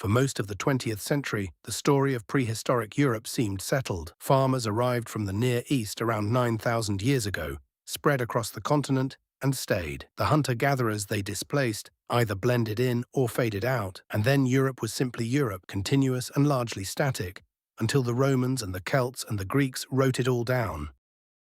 For most of the 20th century, the story of prehistoric Europe seemed settled. Farmers arrived from the Near East around 9,000 years ago, spread across the continent, and stayed. The hunter-gatherers they displaced either blended in or faded out, and then Europe was simply Europe, continuous and largely static, until the Romans and the Celts and the Greeks wrote it all down.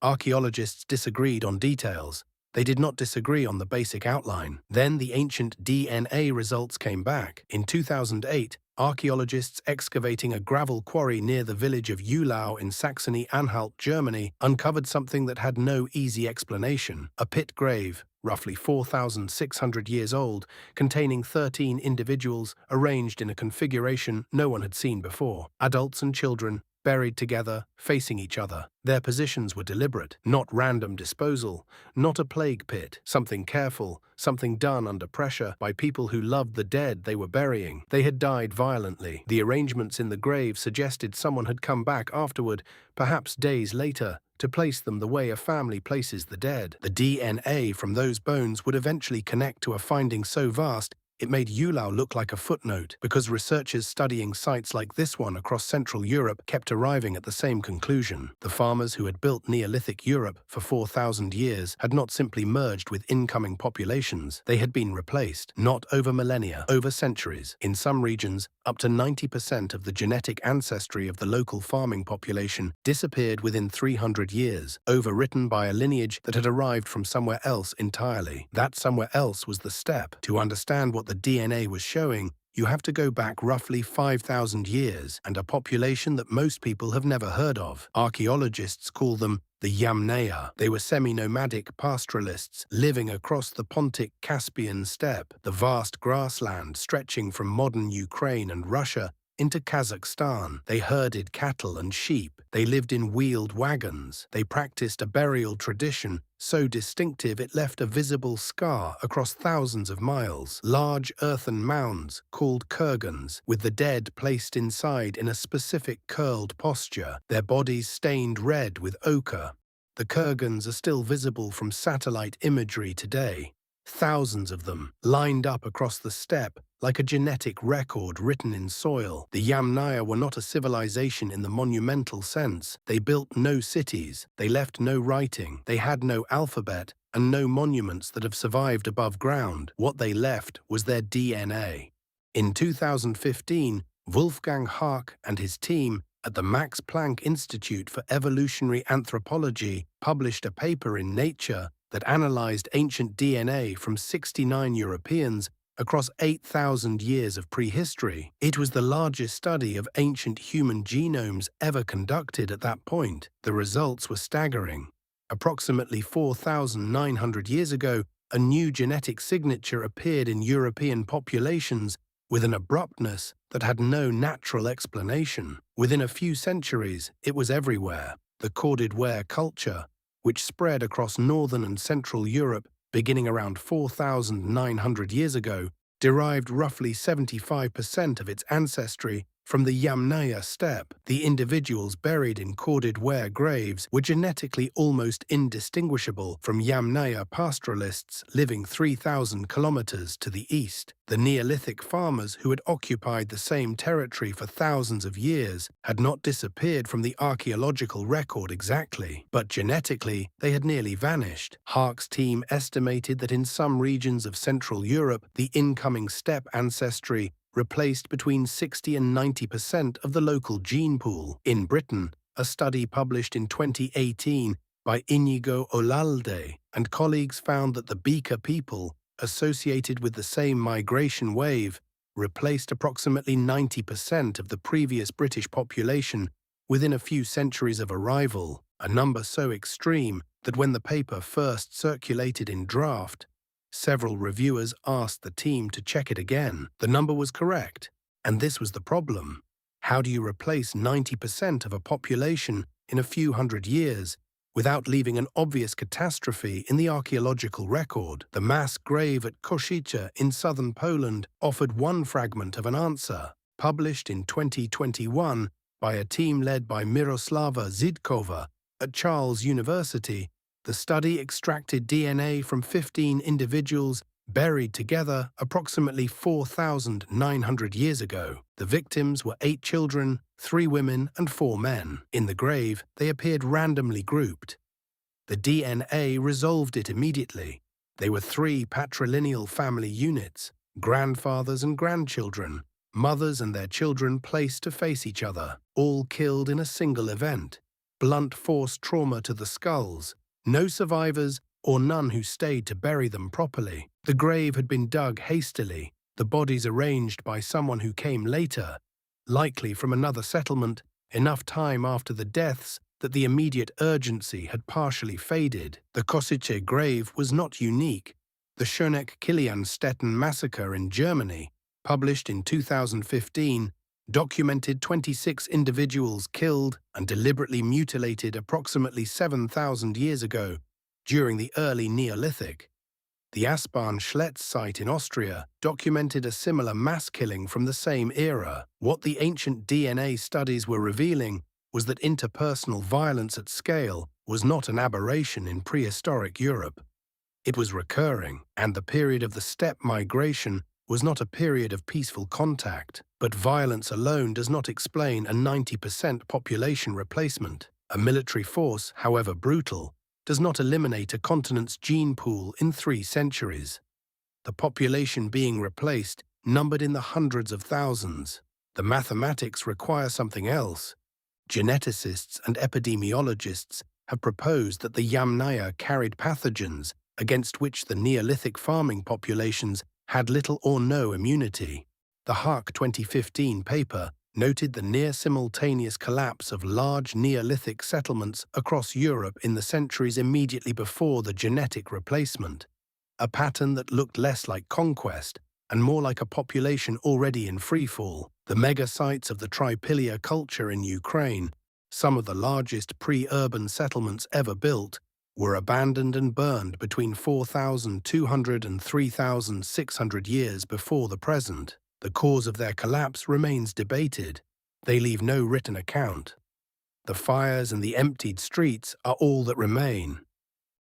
Archaeologists disagreed on details. They did not disagree on the basic outline. Then the ancient DNA results came back. In 2008, archaeologists excavating a gravel quarry near the village of Uhlau in Saxony-Anhalt, Germany, uncovered something that had no easy explanation. A pit grave, roughly 4,600 years old, containing 13 individuals arranged in a configuration no one had seen before. Adults and children, buried together, facing each other. Their positions were deliberate, not random disposal, not a plague pit, something careful, something done under pressure by people who loved the dead they were burying. They had died violently. The arrangements in the grave suggested someone had come back afterward, perhaps days later, to place them the way a family places the dead. The DNA from those bones would eventually connect to a finding so vast it made Uhlau look like a footnote, because researchers studying sites like this one across Central Europe kept arriving at the same conclusion. The farmers who had built Neolithic Europe for 4,000 years had not simply merged with incoming populations. They had been replaced, not over millennia, over centuries. In some regions, up to 90% of the genetic ancestry of the local farming population disappeared within 300 years, overwritten by a lineage that had arrived from somewhere else entirely. That somewhere else was the steppe. To understand what the DNA was showing, you have to go back roughly 5,000 years and a population that most people have never heard of. Archaeologists call them the Yamnaya. They were semi-nomadic pastoralists living across the Pontic-Caspian steppe, the vast grassland stretching from modern Ukraine and Russia into Kazakhstan. They herded cattle and sheep. They lived in wheeled wagons. They practiced a burial tradition so distinctive it left a visible scar across thousands of miles. Large earthen mounds, called kurgans, with the dead placed inside in a specific curled posture, their bodies stained red with ochre. The kurgans are still visible from satellite imagery today. Thousands of them, lined up across the steppe, like a genetic record written in soil. The Yamnaya were not a civilization in the monumental sense. They built no cities, they left no writing, they had no alphabet, and no monuments that have survived above ground. What they left was their DNA. In 2015, Wolfgang Haak and his team at the Max Planck Institute for Evolutionary Anthropology published a paper in Nature that analyzed ancient DNA from 69 Europeans across 8,000 years of prehistory. It was the largest study of ancient human genomes ever conducted at that point. The results were staggering. Approximately 4,900 years ago, a new genetic signature appeared in European populations with an abruptness that had no natural explanation. Within a few centuries, it was everywhere. The corded ware culture, which spread across northern and central Europe beginning around 4,900 years ago, derived roughly 75% of its ancestry from the Yamnaya steppe. The individuals buried in corded ware graves were genetically almost indistinguishable from Yamnaya pastoralists living 3,000 kilometers to the east. The Neolithic farmers who had occupied the same territory for thousands of years had not disappeared from the archaeological record exactly, but genetically they had nearly vanished. Haak's team estimated that in some regions of Central Europe, the incoming steppe ancestry replaced between 60 and 90% of the local gene pool. In Britain, a study published in 2018 by Inigo Olalde and colleagues found that the Beaker people, associated with the same migration wave, replaced approximately 90% of the previous British population within a few centuries of arrival, a number so extreme that when the paper first circulated in draft, several reviewers asked the team to check it again. The number was correct, and this was the problem. How do you replace 90% of a population in a few hundred years without leaving an obvious catastrophe in the archaeological record? The mass grave at Koszyce in southern Poland offered one fragment of an answer. Published in 2021 by a team led by Miroslava Zidkova at Charles University, the study extracted DNA from 15 individuals Buried together approximately 4,900 years ago, the victims were 8 children, 3 women, and 4 men. In the grave, they appeared randomly grouped. The DNA resolved it immediately. They were 3 patrilineal family units, grandfathers and grandchildren, mothers and their children placed to face each other, all killed in a single event. Blunt force trauma to the skulls, no survivors or none who stayed to bury them properly. The grave had been dug hastily, the bodies arranged by someone who came later, likely from another settlement, enough time after the deaths that the immediate urgency had partially faded. The Koszyce grave was not unique. The Schöneck-Kilian-Stetten massacre in Germany, published in 2015, documented 26 individuals killed and deliberately mutilated approximately 7,000 years ago during the early Neolithic. The Aspern-Schletz site in Austria documented a similar mass killing from the same era. What the ancient DNA studies were revealing was that interpersonal violence at scale was not an aberration in prehistoric Europe. It was recurring, and the period of the steppe migration was not a period of peaceful contact. But violence alone does not explain a 90% population replacement. A military force, however brutal, does not eliminate a continent's gene pool in 3 centuries. The population being replaced numbered in the hundreds of thousands. The mathematics require something else. Geneticists and epidemiologists have proposed that the Yamnaya carried pathogens against which the Neolithic farming populations had little or no immunity. The Hark 2015 paper noted the near-simultaneous collapse of large Neolithic settlements across Europe in the centuries immediately before the genetic replacement, a pattern that looked less like conquest and more like a population already in freefall. The megasites of the Tripilia culture in Ukraine, some of the largest pre-urban settlements ever built, were abandoned and burned between 4,200 and 3,600 years before the present. The cause of their collapse remains debated. They leave no written account. The fires and the emptied streets are all that remain.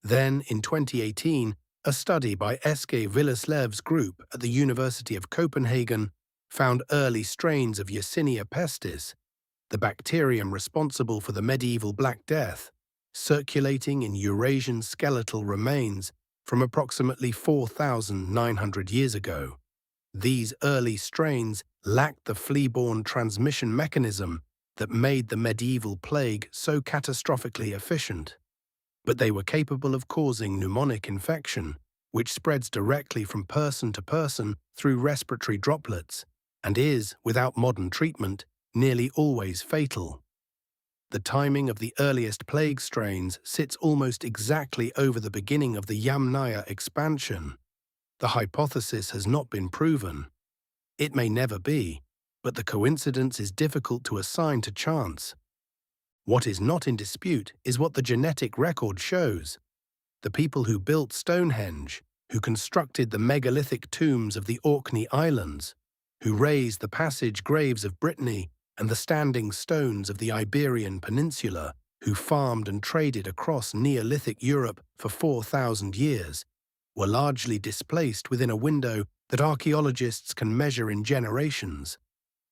Then, in 2018, a study by Eske Willeslev's group at the University of Copenhagen found early strains of Yersinia pestis, the bacterium responsible for the medieval Black Death, circulating in Eurasian skeletal remains from approximately 4,900 years ago. These early strains lacked the flea-borne transmission mechanism that made the medieval plague so catastrophically efficient. But they were capable of causing pneumonic infection, which spreads directly from person to person through respiratory droplets, and is, without modern treatment, nearly always fatal. The timing of the earliest plague strains sits almost exactly over the beginning of the Yamnaya expansion. The hypothesis has not been proven. It may never be, but the coincidence is difficult to assign to chance. What is not in dispute is what the genetic record shows. The people who built Stonehenge, who constructed the megalithic tombs of the Orkney Islands, who raised the passage graves of Brittany and the standing stones of the Iberian Peninsula, who farmed and traded across Neolithic Europe for 4,000 years, were largely displaced within a window that archaeologists can measure in generations.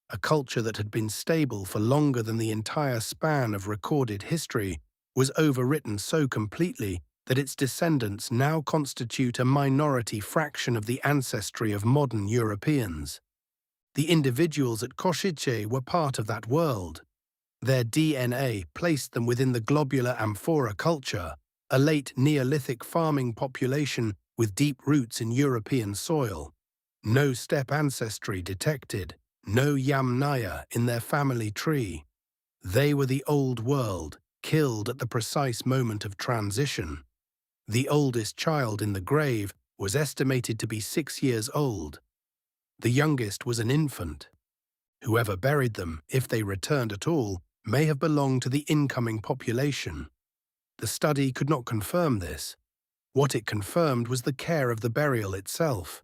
A culture that had been stable for longer than the entire span of recorded history was overwritten so completely that its descendants now constitute a minority fraction of the ancestry of modern Europeans. The individuals at Koszyce were part of that world. Their DNA placed them within the globular amphora culture, a late Neolithic farming population with deep roots in European soil. No steppe ancestry detected, no Yamnaya in their family tree. They were the old world, killed at the precise moment of transition. The oldest child in the grave was estimated to be 6 years old. The youngest was an infant. Whoever buried them, if they returned at all, may have belonged to the incoming population. The study could not confirm this. What it confirmed was the care of the burial itself.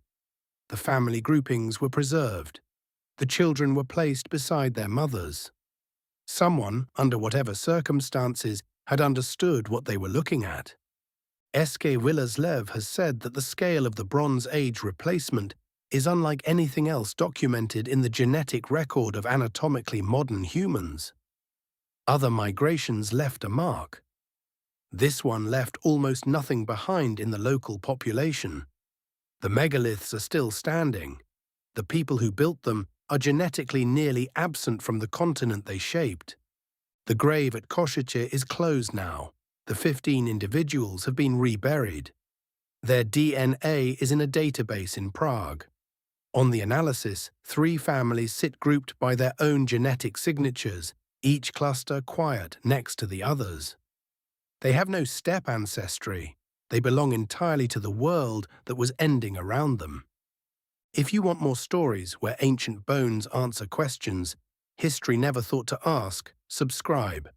The family groupings were preserved. The children were placed beside their mothers. Someone, under whatever circumstances, had understood what they were looking at. Eske Willerslev has said that the scale of the Bronze Age replacement is unlike anything else documented in the genetic record of anatomically modern humans. Other migrations left a mark. This one left almost nothing behind in the local population. The megaliths are still standing. The people who built them are genetically nearly absent from the continent they shaped. The grave at Koszyce is closed now. The 15 individuals have been reburied. Their DNA is in a database in Prague. On the analysis, 3 families sit grouped by their own genetic signatures, each cluster quiet next to the others. They have no steppe ancestry. They belong entirely to the world that was ending around them. If you want more stories where ancient bones answer questions history never thought to ask, subscribe.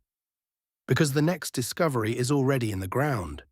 Because the next discovery is already in the ground.